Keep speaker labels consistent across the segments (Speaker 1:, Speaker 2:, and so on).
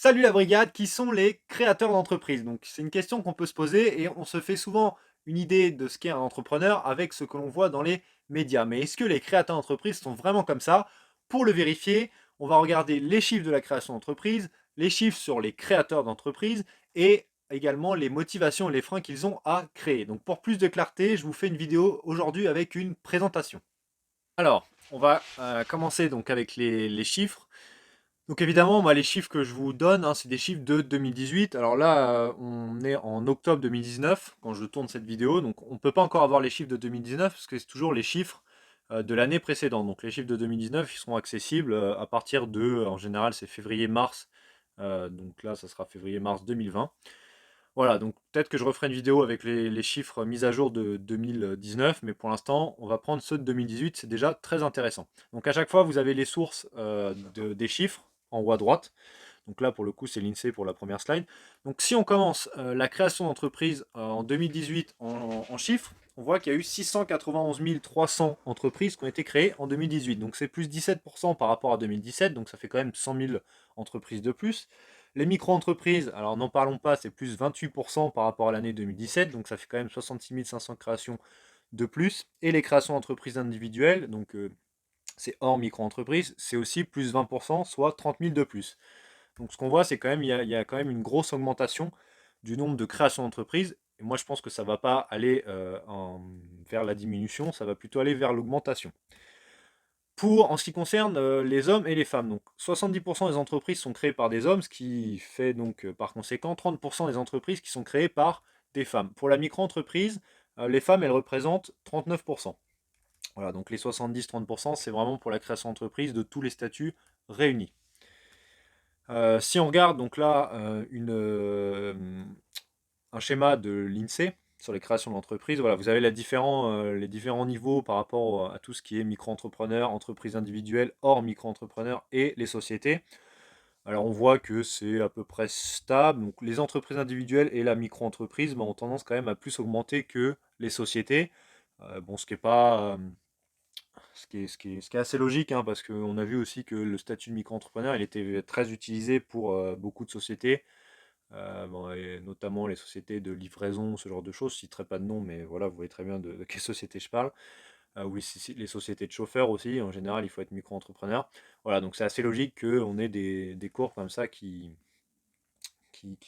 Speaker 1: Salut la brigade, qui sont les créateurs d'entreprise? Donc c'est une question qu'on peut se poser et on se fait souvent une idée de ce qu'est un entrepreneur avec ce que l'on voit dans les médias. Mais est-ce que les créateurs d'entreprise sont vraiment comme ça? Pour le vérifier, on va regarder les chiffres de la création d'entreprise, les chiffres sur les créateurs d'entreprise et également les motivations et les freins qu'ils ont à créer. Donc pour plus de clarté, je vous fais une vidéo aujourd'hui avec une présentation. Alors, on va commencer donc avec les chiffres. Donc évidemment, moi, les chiffres que je vous donne, hein, c'est des chiffres de 2018. Alors là, on est en octobre 2019 quand je tourne cette vidéo, donc on ne peut pas encore avoir les chiffres de 2019 parce que c'est toujours les chiffres de l'année précédente. Donc les chiffres de 2019, ils seront accessibles à partir de, en général, c'est février-mars. Donc là, ça sera février-mars 2020. Voilà, donc peut-être que je referai une vidéo avec les chiffres mis à jour de 2019, mais pour l'instant, on va prendre ceux de 2018, c'est déjà très intéressant. Donc à chaque fois, vous avez les sources des chiffres en haut à droite. Donc là, pour le coup, c'est l'INSEE pour la première slide. Donc si on commence la création d'entreprise en 2018 en chiffres, on voit qu'il y a eu 691 300 entreprises qui ont été créées en 2018. Donc c'est plus 17% par rapport à 2017, donc ça fait quand même 100 000 entreprises de plus. Les micro-entreprises, alors n'en parlons pas, c'est plus 28% par rapport à l'année 2017, donc ça fait quand même 66 500 créations de plus. Et les créations d'entreprises individuelles, donc c'est hors micro-entreprise, c'est aussi plus 20%, soit 30 000 de plus. Donc ce qu'on voit, c'est quand même, il y a quand même une grosse augmentation du nombre de créations d'entreprises. Et moi, je pense que ça ne va pas aller vers la diminution, ça va plutôt aller vers l'augmentation. En ce qui concerne les hommes et les femmes, donc 70% des entreprises sont créées par des hommes, ce qui fait donc par conséquent 30% des entreprises qui sont créées par des femmes. Pour la micro-entreprise, les femmes, elles représentent 39%. Voilà, donc les 70-30%, c'est vraiment pour la création d'entreprise de tous les statuts réunis. Si on regarde donc là un schéma de l'INSEE sur les créations d'entreprises, voilà, vous avez les différents niveaux par rapport à tout ce qui est micro-entrepreneur, entreprise individuelle, hors micro-entrepreneur et les sociétés. Alors on voit que c'est à peu près stable. Donc les entreprises individuelles et la micro-entreprise ont tendance quand même à plus augmenter que les sociétés. Bon, ce qui est pas, ce qui est assez logique, hein, parce qu'on a vu aussi que le statut de micro-entrepreneur, il était très utilisé pour beaucoup de sociétés, bon, et notamment les sociétés de livraison, ce genre de choses. Je ne citerai pas de nom, mais voilà, vous voyez très bien de quelle société je parle. Oui, les sociétés de chauffeurs aussi, en général, il faut être micro-entrepreneur. Voilà, donc c'est assez logique qu'on ait des cours comme ça qui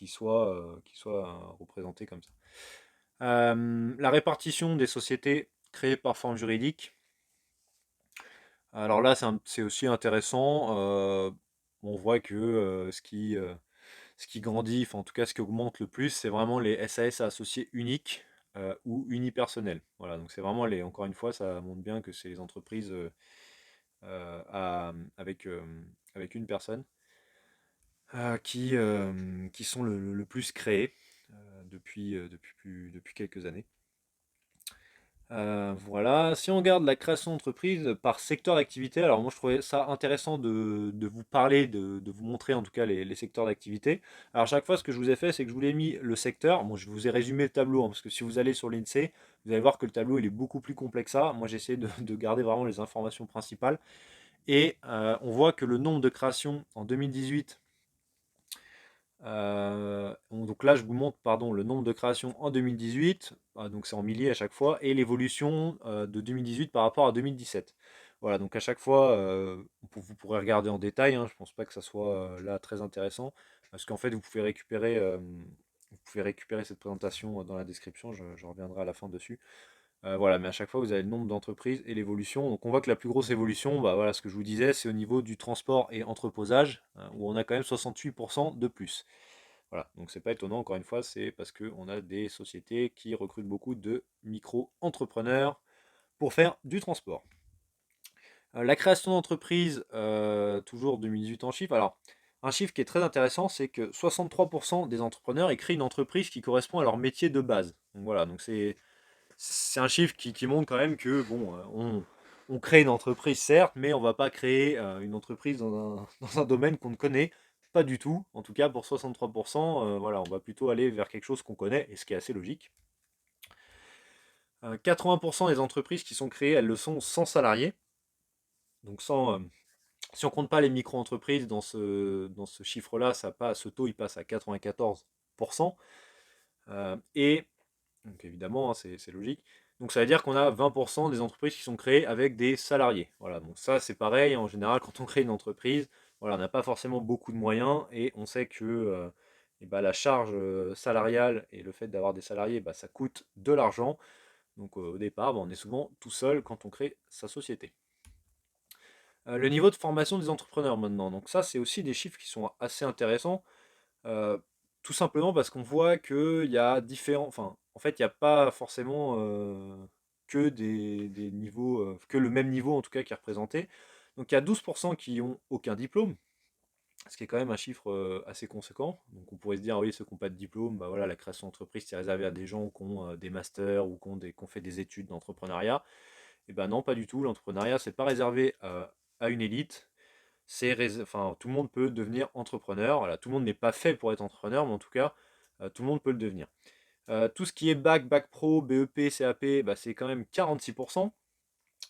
Speaker 1: soient représentés comme ça. La répartition des sociétés créées par forme juridique. Alors là, c'est aussi intéressant. On voit que ce qui grandit, enfin en tout cas ce qui augmente le plus, c'est vraiment les SAS à associés uniques ou unipersonnels. Voilà, donc c'est vraiment encore une fois, ça montre bien que c'est les entreprises avec une personne qui sont le plus créées depuis quelques années. Voilà. Si on regarde la création d'entreprise par secteur d'activité, alors moi je trouvais ça intéressant de vous parler, de vous montrer en tout cas les secteurs d'activité. Alors chaque fois ce que je vous ai fait, c'est que je vous ai mis le secteur. Bon, je vous ai résumé le tableau, hein, parce que si vous allez sur l'INSEE, vous allez voir que le tableau il est beaucoup plus complexe que ça. Moi j'ai essayé de garder vraiment les informations principales. Et on voit que le nombre de créations en 2018, donc là, je vous montre pardon, le nombre de créations en 2018, donc c'est en milliers à chaque fois, et l'évolution de 2018 par rapport à 2017. Voilà, donc à chaque fois, vous pourrez regarder en détail, hein, je ne pense pas que ça soit là très intéressant, parce qu'en fait, vous pouvez récupérer cette présentation dans la description, je reviendrai à la fin dessus. Voilà, mais à chaque fois, vous avez le nombre d'entreprises et l'évolution. Donc on voit que la plus grosse évolution, bah, voilà, ce que je vous disais, c'est au niveau du transport et entreposage, hein, où on a quand même 68% de plus. Voilà, donc c'est pas étonnant, encore une fois, c'est parce qu'on a des sociétés qui recrutent beaucoup de micro-entrepreneurs pour faire du transport. La création d'entreprises, toujours 2018 en chiffres. Alors, un chiffre qui est très intéressant, c'est que 63% des entrepreneurs créent une entreprise qui correspond à leur métier de base. Donc voilà, donc c'est un chiffre qui montre quand même que bon, on crée une entreprise certes, mais on ne va pas créer une entreprise dans un domaine qu'on ne connaît pas du tout. En tout cas, pour 63%, voilà, on va plutôt aller vers quelque chose qu'on connaît, et ce qui est assez logique. 80% des entreprises qui sont créées, elles le sont sans salariés, donc Si on compte pas les micro-entreprises dans ce chiffre-là, ce taux il passe à 94%. Et donc évidemment, hein, c'est logique. Donc ça veut dire qu'on a 20% des entreprises qui sont créées avec des salariés. Voilà, donc ça c'est pareil, en général quand on crée une entreprise, voilà, on n'a pas forcément beaucoup de moyens et on sait que eh ben, la charge salariale et le fait d'avoir des salariés, bah, ça coûte de l'argent. Donc au départ, bah, on est souvent tout seul quand on crée sa société. Le niveau de formation des entrepreneurs maintenant. Donc ça, c'est aussi des chiffres qui sont assez intéressants. euh, Tout simplement parce qu'on voit qu'il y a différents. Enfin, en fait, il n'y a pas forcément que des niveaux, que le même niveau en tout cas qui est représenté. Donc il y a 12% qui ont aucun diplôme, ce qui est quand même un chiffre assez conséquent. Donc on pourrait se dire, oui, ceux qui n'ont pas de diplôme, bah voilà, la création d'entreprise, c'est réservé à des gens qui ont des masters ou qui ont fait des études d'entrepreneuriat. Et ben non, pas du tout. L'entrepreneuriat, c'est pas réservé à une élite. Enfin, tout le monde peut devenir entrepreneur. Voilà, tout le monde n'est pas fait pour être entrepreneur, mais en tout cas, tout le monde peut le devenir. Tout ce qui est bac pro, BEP, CAP, bah, c'est quand même 46%.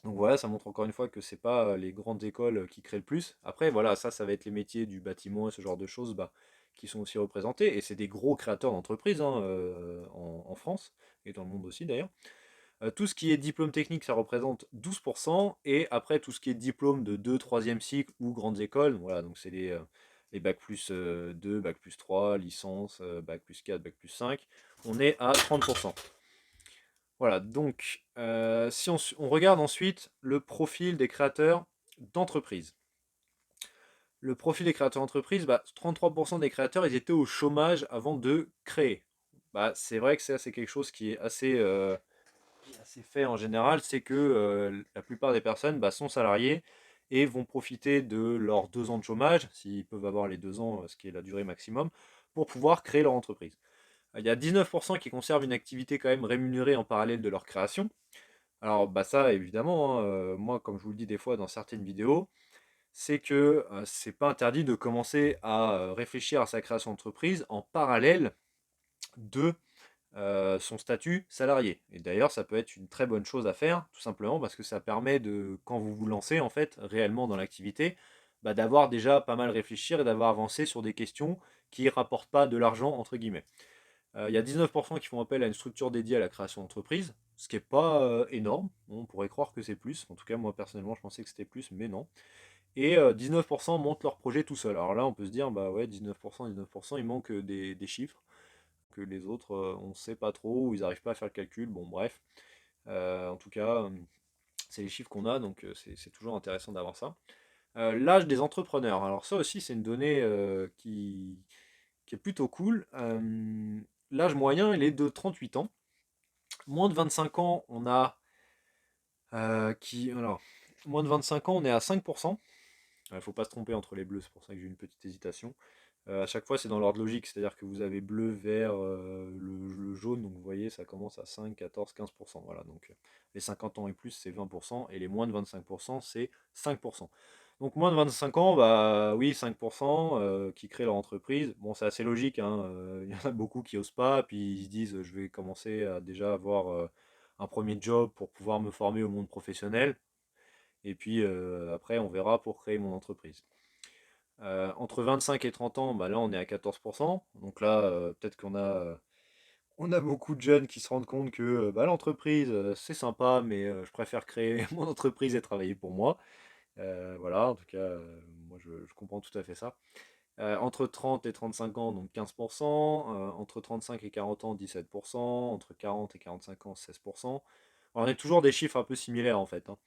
Speaker 1: Donc voilà, ça montre encore une fois que c'est pas les grandes écoles qui créent le plus. Après, voilà, ça va être les métiers du bâtiment et ce genre de choses bah, qui sont aussi représentés. Et c'est des gros créateurs d'entreprises hein, en France et dans le monde aussi d'ailleurs. Tout ce qui est diplôme technique, ça représente 12%. Et après, tout ce qui est diplôme de 2 3e cycle ou grandes écoles, voilà, donc c'est les bac plus 2, bac plus 3, licence, bac plus 4, bac plus 5, on est à 30%. Voilà, donc si on regarde ensuite le profil des créateurs d'entreprise. Le profil des créateurs d'entreprise, bah, 33% des créateurs, ils étaient au chômage avant de créer. Bah, c'est vrai que ça, c'est quelque chose qui est assez fait en général, c'est que la plupart des personnes bah, sont salariées et vont profiter de leurs 2 ans de chômage, s'ils peuvent avoir les 2 ans, ce qui est la durée maximum, pour pouvoir créer leur entreprise. Il y a 19% qui conservent une activité quand même rémunérée en parallèle de leur création. Alors bah ça évidemment, hein, moi comme je vous le dis des fois dans certaines vidéos, c'est que c'est pas interdit de commencer à réfléchir à sa création d'entreprise en parallèle de son statut salarié. Et d'ailleurs, ça peut être une très bonne chose à faire, tout simplement parce que ça permet de, quand vous vous lancez en fait réellement dans l'activité, bah, d'avoir déjà pas mal réfléchir et d'avoir avancé sur des questions qui rapportent pas de l'argent entre guillemets. Il y a 19% qui font appel à une structure dédiée à la création d'entreprise, ce qui n'est pas énorme. On pourrait croire que c'est plus. En tout cas, moi personnellement, je pensais que c'était plus, mais non. Et 19% montent leur projet tout seul. Alors là, on peut se dire, bah ouais, 19%, 19%, il manque des chiffres que les autres, on ne sait pas trop, ou ils n'arrivent pas à faire le calcul. Bon, bref. En tout cas, c'est les chiffres qu'on a, donc c'est toujours intéressant d'avoir ça. L'âge des entrepreneurs. Alors ça aussi, c'est une donnée qui est plutôt cool. L'âge moyen, il est de 38 ans. Moins de 25 ans, on a alors, moins de 25 ans, on est à 5%. Il ne faut pas se tromper entre les bleus, c'est pour ça que j'ai eu une petite hésitation. À chaque fois, c'est dans l'ordre logique, c'est-à-dire que vous avez bleu, vert, le jaune, donc vous voyez, ça commence à 5, 14, 15%. Voilà, donc les 50 ans et plus, c'est 20%, et les moins de 25%, c'est 5%. Donc moins de 25 ans, bah oui, 5% qui créent leur entreprise. Bon, c'est assez logique, hein, il y en a beaucoup qui osent pas, puis ils se disent, je vais commencer à déjà avoir un premier job pour pouvoir me former au monde professionnel, et puis après, on verra pour créer mon entreprise. Entre 25 et 30 ans, bah là on est à 14%. Donc là, peut-être on a beaucoup de jeunes qui se rendent compte que bah, l'entreprise, c'est sympa, mais je préfère créer mon entreprise et travailler pour moi. Voilà, en tout cas, moi je comprends tout à fait ça. Entre 30 et 35 ans, donc 15%. Entre 35 et 40 ans, 17%. Entre 40 et 45 ans, 16%. Alors, on est toujours des chiffres un peu similaires en fait, hein.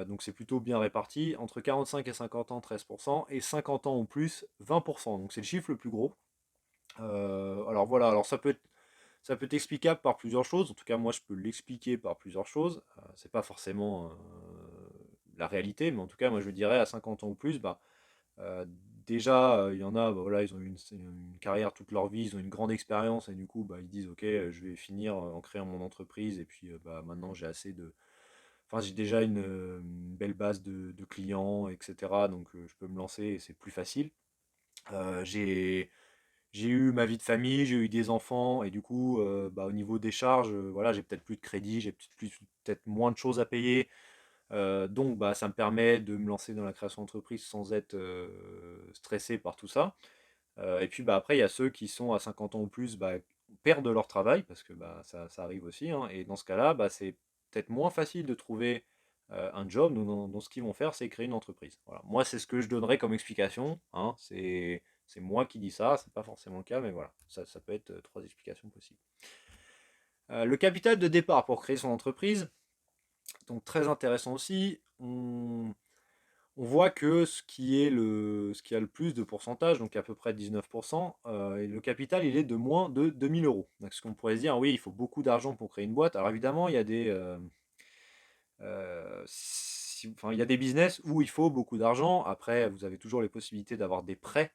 Speaker 1: Donc c'est plutôt bien réparti. Entre 45 et 50 ans, 13%. Et 50 ans ou plus, 20%. Donc c'est le chiffre le plus gros. Alors voilà, alors ça peut être explicable par plusieurs choses. En tout cas, moi je peux l'expliquer par plusieurs choses. C'est pas forcément la réalité, mais en tout cas, moi je dirais à 50 ans ou plus, bah, euh, déjà, il y en a, bah, voilà, ils ont eu une carrière toute leur vie, ils ont une grande expérience et du coup, bah, ils disent, ok, je vais finir en créant mon entreprise et puis bah, maintenant j'ai assez de, enfin j'ai déjà une belle base de clients, etc. Donc je peux me lancer et c'est plus facile. J'ai eu ma vie de famille, j'ai eu des enfants et du coup, bah, au niveau des charges, voilà, j'ai peut-être plus de crédit, j'ai peut-être moins de choses à payer. Donc bah, ça me permet de me lancer dans la création d'entreprise sans être stressé par tout ça. Et puis bah, après, il y a ceux qui sont à 50 ans ou plus, bah, perdent leur travail, parce que bah, ça arrive aussi, hein. Et dans ce cas-là, bah, c'est peut-être moins facile de trouver un job. Donc, dans ce qu'ils vont faire, c'est créer une entreprise. Voilà. Moi, c'est ce que je donnerais comme explication, hein. C'est moi qui dis ça, c'est pas forcément le cas, mais voilà, ça peut être trois explications possibles. Le capital de départ pour créer son entreprise, donc très intéressant aussi. On voit que ce qui a le plus de pourcentage, donc à peu près 19%, et le capital, il est de moins de 2000 euros. Donc, ce qu'on pourrait se dire, oui, il faut beaucoup d'argent pour créer une boîte. Alors évidemment, il y a enfin, il y a des business où il faut beaucoup d'argent. Après, vous avez toujours les possibilités d'avoir des prêts,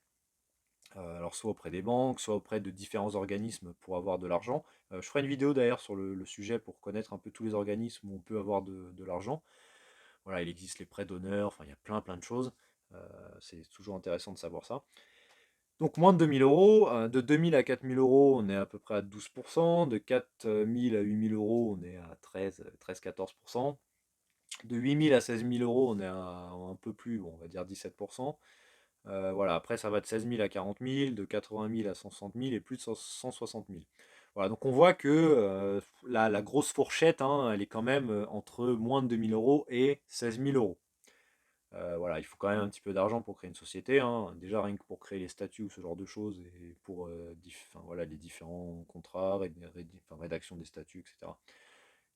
Speaker 1: alors soit auprès des banques, soit auprès de différents organismes pour avoir de l'argent. Je ferai une vidéo d'ailleurs sur le sujet pour connaître un peu tous les organismes où on peut avoir de l'argent. Voilà, il existe les prêts d'honneur, enfin il y a plein de choses. Euh, c'est toujours intéressant de savoir ça. Donc moins de 2000 euros, de 2000 à 4000 euros, on est à peu près à 12%, de 4000 à 8000 euros, on est à 13-14%, de 8000 à 16 000 euros, on est à un peu plus, bon, on va dire 17%. Voilà, après ça va de 16 000 à 40 000, de 80 000 à 160 000 et plus de 160 000. Voilà, donc on voit que la grosse fourchette, hein, elle est quand même entre moins de 2000 euros et 16 000 euros. Voilà, il faut quand même un petit peu d'argent pour créer une société, hein. Déjà rien que pour créer les statuts ou ce genre de choses et pour enfin, voilà, les différents contrats, enfin, rédaction des statuts, etc.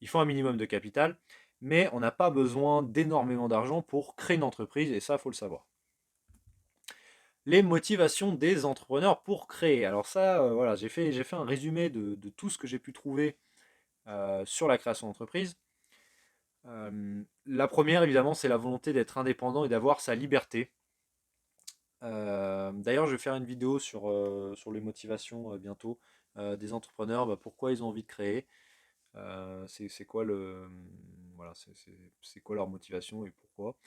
Speaker 1: Il faut un minimum de capital, mais on n'a pas besoin d'énormément d'argent pour créer une entreprise et ça, il faut le savoir. Les motivations des entrepreneurs pour créer. Alors ça, voilà, j'ai fait un résumé de tout ce que j'ai pu trouver sur la création d'entreprise. La première, évidemment, c'est la volonté d'être indépendant et d'avoir sa liberté. D'ailleurs, je vais faire une vidéo sur les motivations bientôt des entrepreneurs, bah, pourquoi ils ont envie de créer, c'est quoi voilà, c'est quoi leur motivation et pourquoi.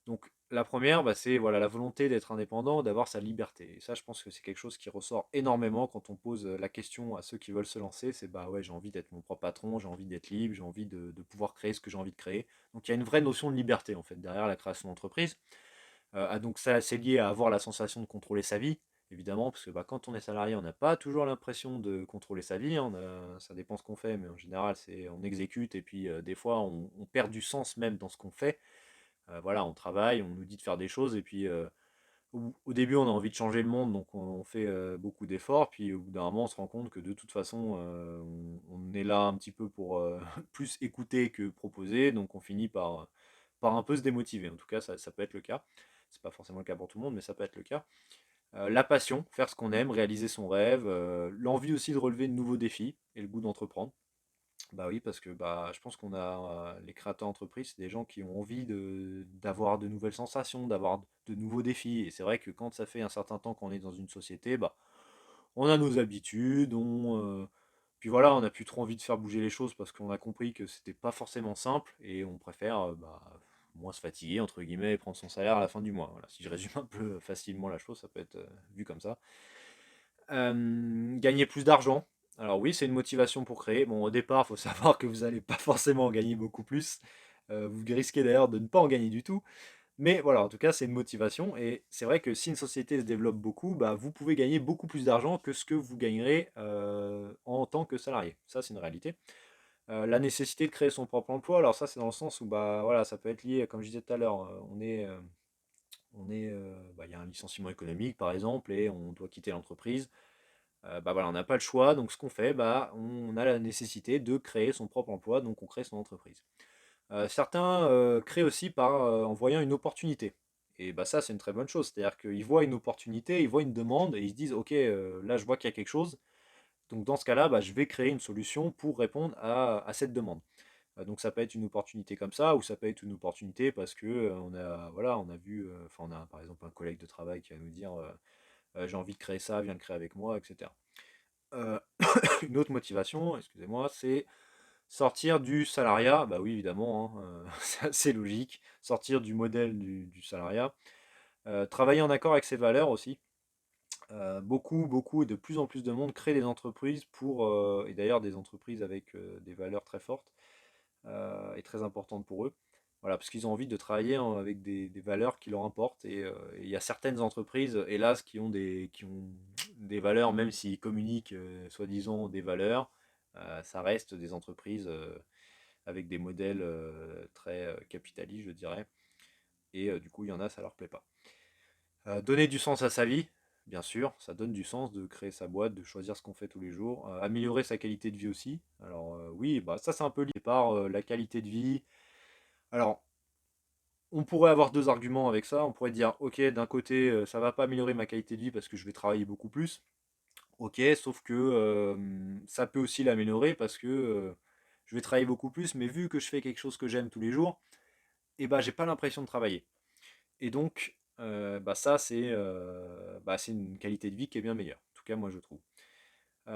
Speaker 1: Donc la première, bah, c'est voilà, la volonté d'être indépendant, d'avoir sa liberté. Et ça, je pense que c'est quelque chose qui ressort énormément quand on pose la question à ceux qui veulent se lancer. C'est bah ouais, j'ai envie d'être mon propre patron, j'ai envie d'être libre, j'ai envie de pouvoir créer ce que j'ai envie de créer. Donc il y a une vraie notion de liberté en fait derrière la création d'entreprise. Donc ça, c'est lié à avoir la sensation de contrôler sa vie, évidemment, parce que bah, quand on est salarié, on n'a pas toujours l'impression de contrôler sa vie, hein. Ça dépend ce qu'on fait, mais en général, c'est on exécute et puis des fois, on perd du sens même dans ce qu'on fait. Voilà, on travaille, on nous dit de faire des choses, et puis au début, on a envie de changer le monde, donc on fait beaucoup d'efforts, puis au bout d'un moment, on se rend compte que de toute façon, on est là un petit peu pour plus écouter que proposer, donc on finit par un peu se démotiver. En tout cas, ça peut être le cas. C'est pas forcément le cas pour tout le monde, mais ça peut être le cas. La passion, faire ce qu'on aime, réaliser son rêve, l'envie aussi de relever de nouveaux défis et le goût d'entreprendre. Bah oui, parce que bah, je pense qu'on a les créateurs d'entreprise, c'est des gens qui ont envie d'avoir de nouvelles sensations, d'avoir de nouveaux défis. Et c'est vrai que quand ça fait un certain temps qu'on est dans une société, bah, on a nos habitudes, puis voilà, on n'a plus trop envie de faire bouger les choses parce qu'on a compris que c'était pas forcément simple et on préfère bah, moins se fatiguer, entre guillemets, et prendre son salaire à la fin du mois. Voilà, si je résume un peu facilement la chose, ça peut être vu comme ça. Gagner plus d'argent. Alors oui, c'est une motivation pour créer. Bon, au départ, il faut savoir que vous n'allez pas forcément en gagner beaucoup plus. Vous risquez d'ailleurs de ne pas en gagner du tout. Mais voilà, en tout cas, c'est une motivation. Et c'est vrai que si une société se développe beaucoup, bah, vous pouvez gagner beaucoup plus d'argent que ce que vous gagnerez en tant que salarié. Ça, c'est une réalité. La nécessité de créer son propre emploi, alors ça, c'est dans le sens où bah, voilà, ça peut être lié, comme je disais tout à l'heure, bah, il y a un licenciement économique, par exemple, et on doit quitter l'entreprise. Bah voilà, on n'a pas le choix, donc ce qu'on fait, bah, on a la nécessité de créer son propre emploi, donc on crée son entreprise. Certains créent aussi en voyant une opportunité. Et bah ça, c'est une très bonne chose. C'est-à-dire qu'ils voient une opportunité, ils voient une demande et ils se disent, ok, là je vois qu'il y a quelque chose. Donc dans ce cas-là, bah, je vais créer une solution pour répondre à cette demande. Donc ça peut être une opportunité comme ça, ou ça peut être une opportunité parce que voilà, on a vu, enfin on a par exemple un collègue de travail qui va nous dire, j'ai envie de créer ça, viens le créer avec moi, etc. Euh, une autre motivation, excusez-moi, c'est sortir du salariat. Bah oui, évidemment, hein, c'est assez logique. Sortir du modèle du salariat. Travailler en accord avec ses valeurs aussi. Beaucoup et de plus en plus de monde crée des entreprises et d'ailleurs des entreprises avec des valeurs très fortes et très importantes pour eux. Voilà, parce qu'ils ont envie de travailler avec des valeurs qui leur importent. Et il y a certaines entreprises, hélas, qui ont des valeurs, même s'ils communiquent soi-disant des valeurs, ça reste des entreprises avec des modèles très capitalistes, je dirais. Et du coup, il y en a, ça leur plaît pas. Donner du sens à sa vie, bien sûr, ça donne du sens de créer sa boîte, de choisir ce qu'on fait tous les jours. Améliorer sa qualité de vie aussi. Alors oui, bah, ça c'est un peu lié par la qualité de vie. Alors, on pourrait avoir deux arguments avec ça. On pourrait dire, ok, d'un côté, ça va pas améliorer ma qualité de vie parce que je vais travailler beaucoup plus. Ok, sauf que ça peut aussi l'améliorer parce que je vais travailler beaucoup plus, mais vu que je fais quelque chose que j'aime tous les jours, et bah j'ai pas l'impression de travailler. Et donc, bah ça c'est une qualité de vie qui est bien meilleure. En tout cas, moi je trouve.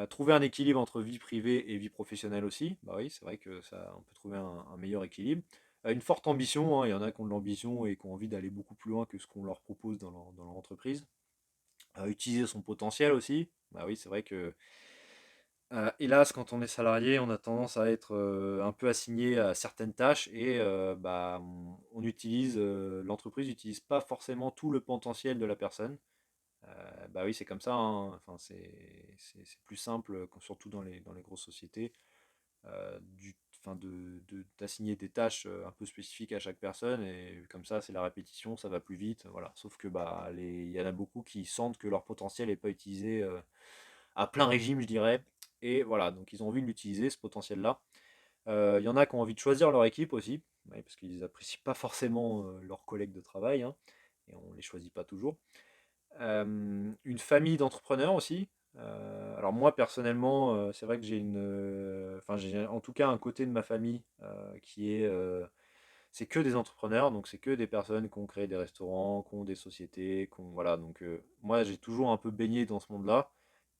Speaker 1: Trouver un équilibre entre vie privée et vie professionnelle aussi. Bah oui, c'est vrai que ça, on peut trouver un meilleur équilibre. Une forte ambition, hein, il y en a qui ont de l'ambition et qui ont envie d'aller beaucoup plus loin que ce qu'on leur propose dans leur entreprise. Utiliser son potentiel aussi. Bah oui, c'est vrai que, hélas, quand on est salarié, on a tendance à être un peu assigné à certaines tâches et bah, l'entreprise n'utilise pas forcément tout le potentiel de la personne. Bah oui, c'est comme ça, hein. Enfin, c'est plus simple, surtout dans les grosses sociétés, enfin d'assigner des tâches un peu spécifiques à chaque personne, et comme ça, c'est la répétition, ça va plus vite, voilà. Sauf que bah, il y en a beaucoup qui sentent que leur potentiel n'est pas utilisé à plein régime, je dirais. Et voilà, donc ils ont envie de l'utiliser, ce potentiel-là. Il y en a qui ont envie de choisir leur équipe aussi, ouais, parce qu'ils apprécient pas forcément leurs collègues de travail, hein, et on les choisit pas toujours. Une famille d'entrepreneurs aussi. Alors moi personnellement, c'est vrai que enfin j'ai en tout cas un côté de ma famille c'est que des entrepreneurs, donc c'est que des personnes qui ont créé des restaurants, qui ont des sociétés, voilà. Donc moi j'ai toujours un peu baigné dans ce monde-là,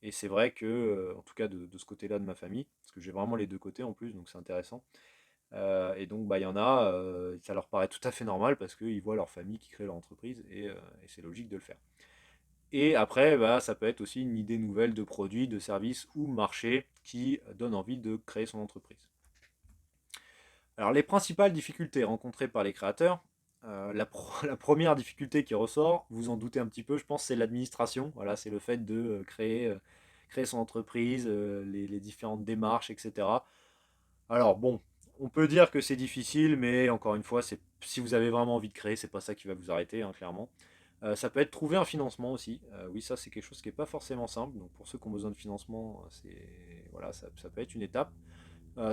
Speaker 1: et c'est vrai que, en tout cas de ce côté-là de ma famille, parce que j'ai vraiment les deux côtés en plus, donc c'est intéressant. Et donc bah il y en a, ça leur paraît tout à fait normal parce qu'ils voient leur famille qui crée leur entreprise, et c'est logique de le faire. Et après, bah, ça peut être aussi une idée nouvelle de produit, de service ou marché qui donne envie de créer son entreprise. Alors, les principales difficultés rencontrées par les créateurs, la première difficulté qui ressort, vous en doutez un petit peu, je pense, c'est l'administration. Voilà, c'est le fait de créer son entreprise, les différentes démarches, etc. Alors, bon, on peut dire que c'est difficile, mais encore une fois, si vous avez vraiment envie de créer, c'est pas ça qui va vous arrêter, hein, clairement. Ça peut être trouver un financement aussi. Oui, ça c'est quelque chose qui n'est pas forcément simple. Donc pour ceux qui ont besoin de financement, voilà, ça peut être une étape.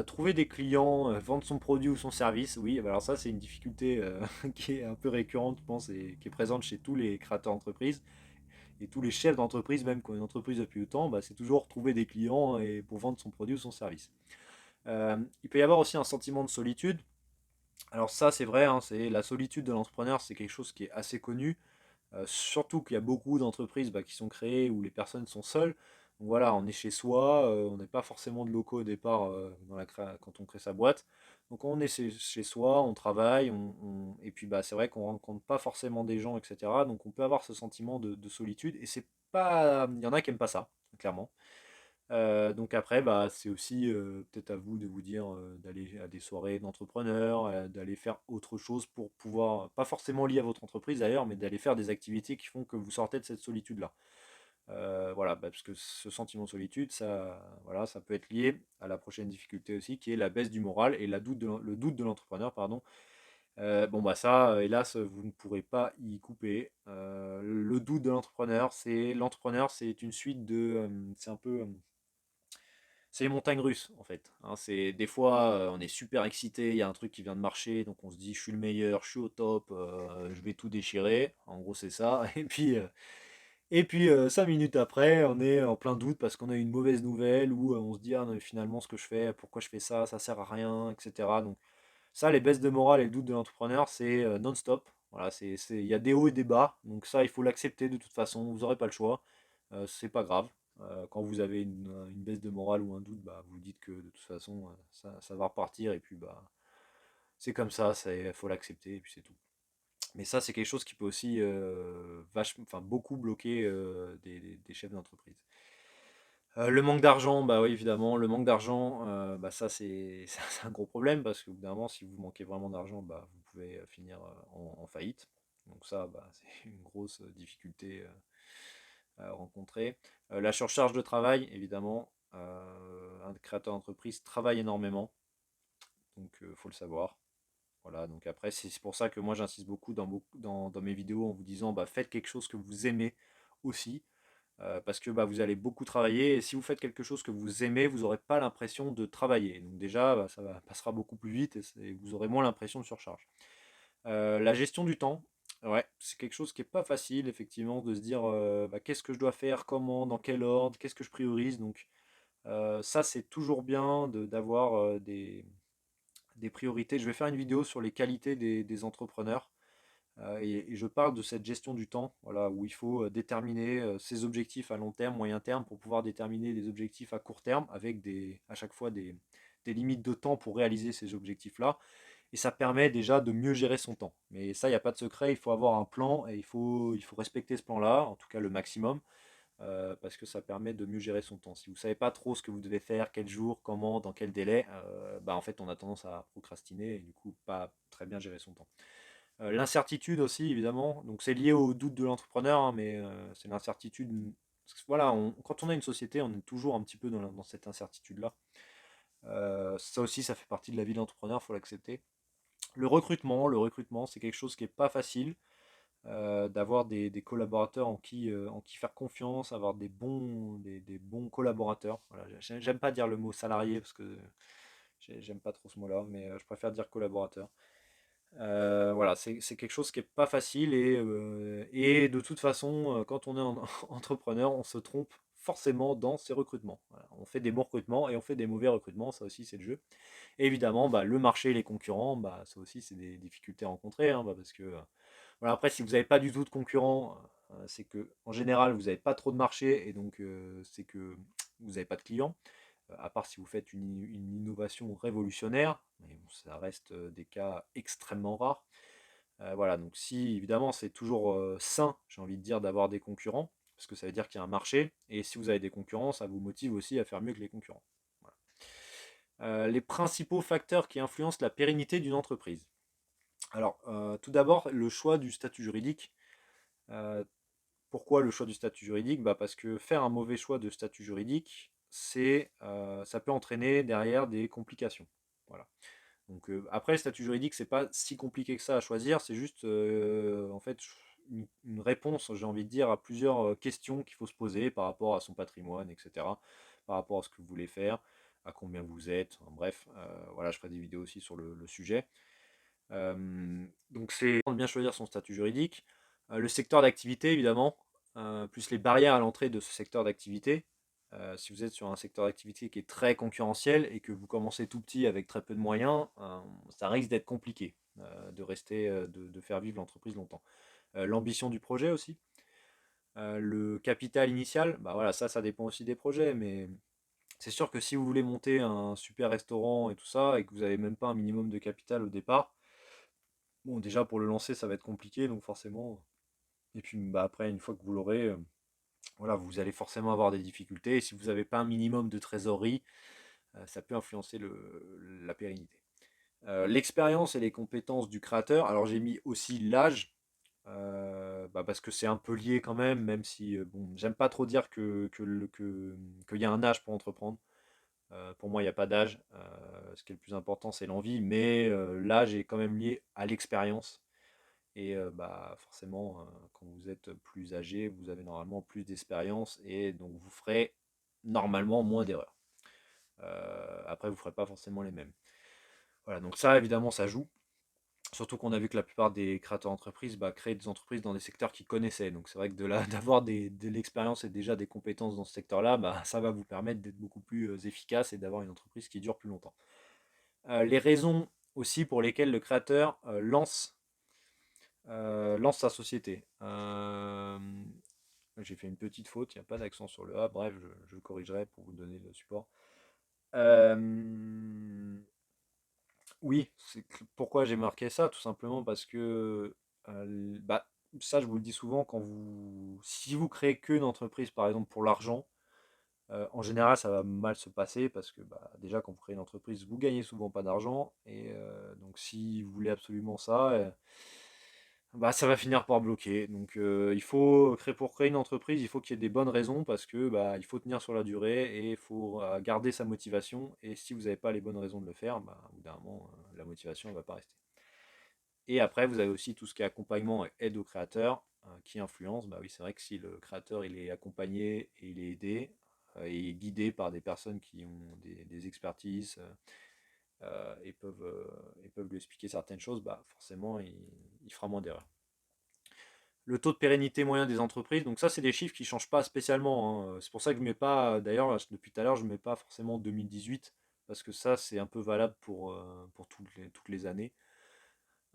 Speaker 1: Trouver des clients, vendre son produit ou son service, oui, alors ça c'est une difficulté qui est un peu récurrente, je pense, et qui est présente chez tous les créateurs d'entreprise et tous les chefs d'entreprise, même qui ont une entreprise depuis longtemps, bah, c'est toujours trouver des clients et pour vendre son produit ou son service. Il peut y avoir aussi un sentiment de solitude. Alors ça c'est vrai, hein, c'est la solitude de l'entrepreneur, c'est quelque chose qui est assez connu. Surtout qu'il y a beaucoup d'entreprises bah, qui sont créées où les personnes sont seules. Donc voilà, on est chez soi, on n'est pas forcément de locaux au départ quand on crée sa boîte. Donc on est chez soi, on travaille, et puis bah, c'est vrai qu'on rencontre pas forcément des gens, etc. Donc on peut avoir ce sentiment de solitude, et c'est pas. Il y en a qui aiment pas ça, clairement. Donc après, bah, c'est aussi peut-être à vous de vous dire d'aller à des soirées d'entrepreneurs, d'aller faire autre chose pour pouvoir, pas forcément lié à votre entreprise d'ailleurs, mais d'aller faire des activités qui font que vous sortez de cette solitude-là. Voilà, bah, parce que ce sentiment de solitude, voilà, ça peut être lié à la prochaine difficulté aussi, qui est la baisse du moral et le doute de l'entrepreneur, pardon. Bon bah ça, hélas, vous ne pourrez pas y couper. Le doute de l'entrepreneur, c'est une suite c'est un peu c'est les montagnes russes en fait, hein. C'est des fois on est super excité, il y a un truc qui vient de marcher, donc on se dit je suis le meilleur, je suis au top, je vais tout déchirer. En gros c'est ça. Et puis 5 minutes après, on est en plein doute parce qu'on a eu une mauvaise nouvelle ou on se dit ah non, mais finalement ce que je fais, pourquoi je fais ça, ça sert à rien, etc. Donc ça, les baisses de morale et le doute de l'entrepreneur, c'est non-stop. Voilà, il y a des hauts et des bas, donc ça il faut l'accepter de toute façon, vous n'aurez pas le choix. C'est pas grave. Quand vous avez une baisse de morale ou un doute, bah, vous dites que de toute façon, ça va repartir, et puis bah, c'est comme ça, il faut l'accepter, et puis c'est tout. Mais ça, c'est quelque chose qui peut aussi enfin, beaucoup bloquer des chefs d'entreprise. Le manque d'argent, bah oui, évidemment, le manque d'argent, bah ça c'est c'est un gros problème parce qu'au bout d'un moment, si vous manquez vraiment d'argent, bah vous pouvez finir en faillite. Donc ça, bah, c'est une grosse difficulté à rencontrer. La surcharge de travail, évidemment, un créateur d'entreprise travaille énormément, donc il faut le savoir. Voilà, donc après, c'est pour ça que moi j'insiste beaucoup dans mes vidéos en vous disant bah, faites quelque chose que vous aimez aussi, parce que bah, vous allez beaucoup travailler, et si vous faites quelque chose que vous aimez, vous n'aurez pas l'impression de travailler. Donc déjà, bah, passera beaucoup plus vite et vous aurez moins l'impression de surcharge. La gestion du temps, ouais, c'est quelque chose qui n'est pas facile, effectivement, de se dire bah, qu'est-ce que je dois faire, comment, dans quel ordre, qu'est-ce que je priorise. Donc ça, c'est toujours bien d'avoir des priorités. Je vais faire une vidéo sur les qualités des entrepreneurs. Et je parle de cette gestion du temps, voilà, où il faut déterminer ses objectifs à long terme, moyen terme, pour pouvoir déterminer des objectifs à court terme, avec à chaque fois des limites de temps pour réaliser ces objectifs-là. Et ça permet déjà de mieux gérer son temps. Mais ça, il n'y a pas de secret, il faut avoir un plan et il faut respecter ce plan-là, en tout cas le maximum, parce que ça permet de mieux gérer son temps. Si vous ne savez pas trop ce que vous devez faire, quel jour, comment, dans quel délai, bah en fait on a tendance à procrastiner et du coup pas très bien gérer son temps. L'incertitude aussi, évidemment. Donc c'est lié au doute de l'entrepreneur, hein, mais c'est l'incertitude. Voilà, quand on a une société, on est toujours un petit peu dans cette incertitude-là. Ça aussi, ça fait partie de la vie de l'entrepreneur, il faut l'accepter. Le recrutement, c'est quelque chose qui n'est pas facile. D'avoir des collaborateurs en qui faire confiance, avoir des bons collaborateurs. Voilà, j'aime pas dire le mot salarié parce que j'aime pas trop ce mot-là, mais je préfère dire collaborateur. Voilà, c'est quelque chose qui n'est pas facile et de toute façon, quand on est entrepreneur, on se trompe forcément dans ses recrutements. Voilà, on fait des bons recrutements et on fait des mauvais recrutements, ça aussi c'est le jeu. Et évidemment, bah, le marché et les concurrents, bah, ça aussi c'est des difficultés rencontrées, hein, bah, parce que voilà, après si vous n'avez pas du tout de concurrents, c'est que en général vous n'avez pas trop de marché et donc c'est que vous n'avez pas de clients à part si vous faites une innovation révolutionnaire, mais bon, ça reste des cas extrêmement rares. Voilà, donc si évidemment c'est toujours sain, j'ai envie de dire, d'avoir des concurrents, parce que ça veut dire qu'il y a un marché, et si vous avez des concurrents, ça vous motive aussi à faire mieux que les concurrents. Voilà. Les principaux facteurs qui influencent la pérennité d'une entreprise. Alors, tout d'abord, le choix du statut juridique. Euh, Pourquoi le choix du statut juridique? Bah parce que faire un mauvais choix de statut juridique, ça peut entraîner derrière des complications. Voilà. Donc après, le statut juridique, c'est pas si compliqué que ça à choisir, c'est juste en fait une réponse, j'ai envie de dire, à plusieurs questions qu'il faut se poser par rapport à son patrimoine, etc. Par rapport à ce que vous voulez faire, à combien vous êtes, en bref, voilà, je ferai des vidéos aussi sur le sujet. Donc c'est de bien choisir son statut juridique. Le secteur d'activité, évidemment, plus les barrières à l'entrée de ce secteur d'activité. Si vous êtes sur un secteur d'activité qui est très concurrentiel et que vous commencez tout petit avec très peu de moyens, ça risque d'être compliqué de rester, de faire vivre l'entreprise longtemps. L'ambition du projet aussi. Le capital initial, bah voilà, ça dépend aussi des projets, mais c'est sûr que si vous voulez monter un super restaurant et tout ça, et que vous n'avez même pas un minimum de capital au départ, bon, déjà pour le lancer, ça va être compliqué, donc forcément. Et puis bah, après, une fois que vous l'aurez, voilà, vous allez forcément avoir des difficultés. Et si vous n'avez pas un minimum de trésorerie, ça peut influencer la pérennité. L'expérience et les compétences du créateur. Alors j'ai mis aussi l'âge, bah, parce que c'est un peu lié quand même si bon, j'aime pas trop dire qu'il y a un âge pour entreprendre. Pour moi, il n'y a pas d'âge. Ce qui est le plus important, c'est l'envie, mais l'âge est quand même lié à l'expérience. Et bah, forcément, quand vous êtes plus âgé, vous avez normalement plus d'expérience et donc vous ferez normalement moins d'erreurs. Après, vous ne ferez pas forcément les mêmes. Voilà, donc ça, évidemment, ça joue. Surtout qu'on a vu que la plupart des créateurs d'entreprises bah, créaient des entreprises dans des secteurs qu'ils connaissaient. Donc c'est vrai que d'avoir de l'expérience et déjà des compétences dans ce secteur-là, bah, ça va vous permettre d'être beaucoup plus efficace et d'avoir une entreprise qui dure plus longtemps. Les raisons aussi pour lesquelles le créateur lance sa société. J'ai fait une petite faute, il n'y a pas d'accent sur le A, bref, je le corrigerai pour vous donner le support. Euh, oui, pourquoi j'ai marqué ça? Tout simplement parce que bah, ça, je vous le dis souvent, si vous créez qu'une entreprise, par exemple, pour l'argent, En général, ça va mal se passer parce que bah, déjà, quand vous créez une entreprise, vous gagnez souvent pas d'argent. Et donc, si vous voulez absolument ça, bah, ça va finir par bloquer. Donc, il faut créer pour créer une entreprise, il faut qu'il y ait des bonnes raisons parce que bah, il faut tenir sur la durée et il faut garder sa motivation. Et si vous n'avez pas les bonnes raisons de le faire, bah, au bout d'un moment, la motivation ne va pas rester. Et après, vous avez aussi tout ce qui est accompagnement et aide aux créateurs qui influence. Bah oui, c'est vrai que si le créateur il est accompagné et il est aidé et guidé par des personnes qui ont des expertises et peuvent lui expliquer certaines choses, bah forcément, il fera moins d'erreurs. Le taux de pérennité moyen des entreprises, donc ça, c'est des chiffres qui ne changent pas spécialement, hein. C'est pour ça que je ne mets pas, d'ailleurs, depuis tout à l'heure, je ne mets pas forcément 2018, parce que ça, c'est un peu valable pour toutes les années.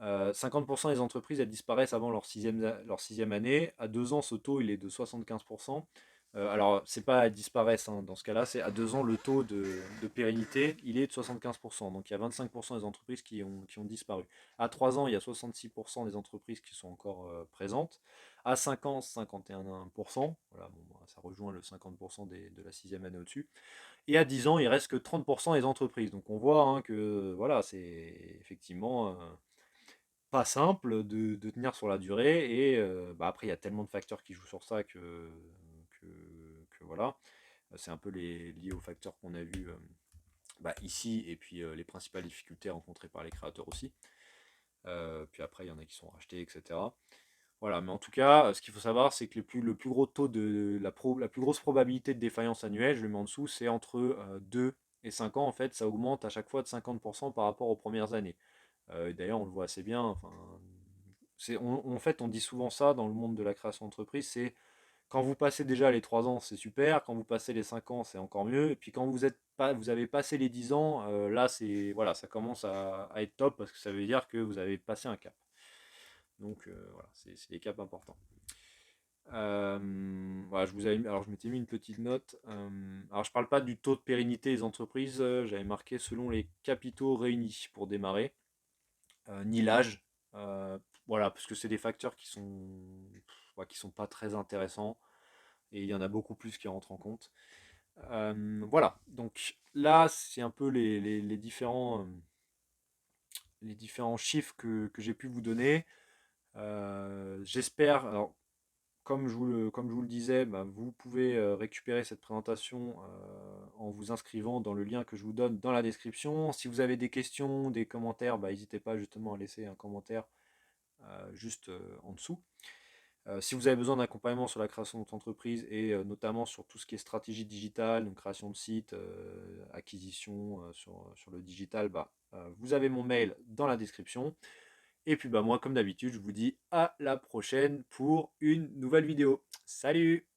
Speaker 1: 50% des entreprises elles disparaissent avant leur sixième année. À 2 ans, ce taux il est de 75%. Alors, c'est pas elles disparaissent hein, dans ce cas-là, c'est à 2 ans, le taux de pérennité il est de 75%. Donc il y a 25% des entreprises qui ont disparu. À 3 ans, il y a 66% des entreprises qui sont encore présentes. À 5 ans, 51%. Voilà, bon, bah, ça rejoint le 50% de la sixième année au-dessus. Et à 10 ans, il reste que 30% des entreprises. Donc on voit hein, que voilà, c'est effectivement pas simple de tenir sur la durée. Et bah, après, il y a tellement de facteurs qui jouent sur ça que, que voilà. C'est un peu lié aux facteurs qu'on a vus bah, ici et puis les principales difficultés rencontrées par les créateurs aussi. Puis après, il y en a qui sont rachetés, etc. Voilà, mais en tout cas, ce qu'il faut savoir, c'est que le plus gros taux la plus grosse probabilité de défaillance annuelle, je le mets en dessous, c'est entre 2 et 5 ans. En fait, ça augmente à chaque fois de 50% par rapport aux premières années. D'ailleurs, on le voit assez bien. Enfin, en fait, on dit souvent ça dans le monde de la création d'entreprise, c'est quand vous passez déjà les 3 ans, c'est super, quand vous passez les 5 ans, c'est encore mieux, et puis quand vous avez passé les 10 ans, là, voilà, ça commence à être top, parce que ça veut dire que vous avez passé un cap. Donc voilà, c'est des caps importants. Voilà, alors je m'étais mis une petite note. Alors je parle pas du taux de pérennité des entreprises, j'avais marqué selon les capitaux réunis pour démarrer, ni l'âge. Voilà, parce que c'est des facteurs ouais, qui sont pas très intéressants et il y en a beaucoup plus qui rentrent en compte. Voilà, donc là c'est un peu les différents chiffres que j'ai pu vous donner. J'espère, alors comme je vous le disais, bah, vous pouvez récupérer cette présentation en vous inscrivant dans le lien que je vous donne dans la description. Si vous avez des questions, des commentaires, bah, n'hésitez pas justement à laisser un commentaire juste en dessous. Si vous avez besoin d'accompagnement sur la création de votre entreprise et notamment sur tout ce qui est stratégie digitale, donc création de site, acquisition sur le digital, bah, vous avez mon mail dans la description. Et puis bah, moi, comme d'habitude, je vous dis à la prochaine pour une nouvelle vidéo. Salut!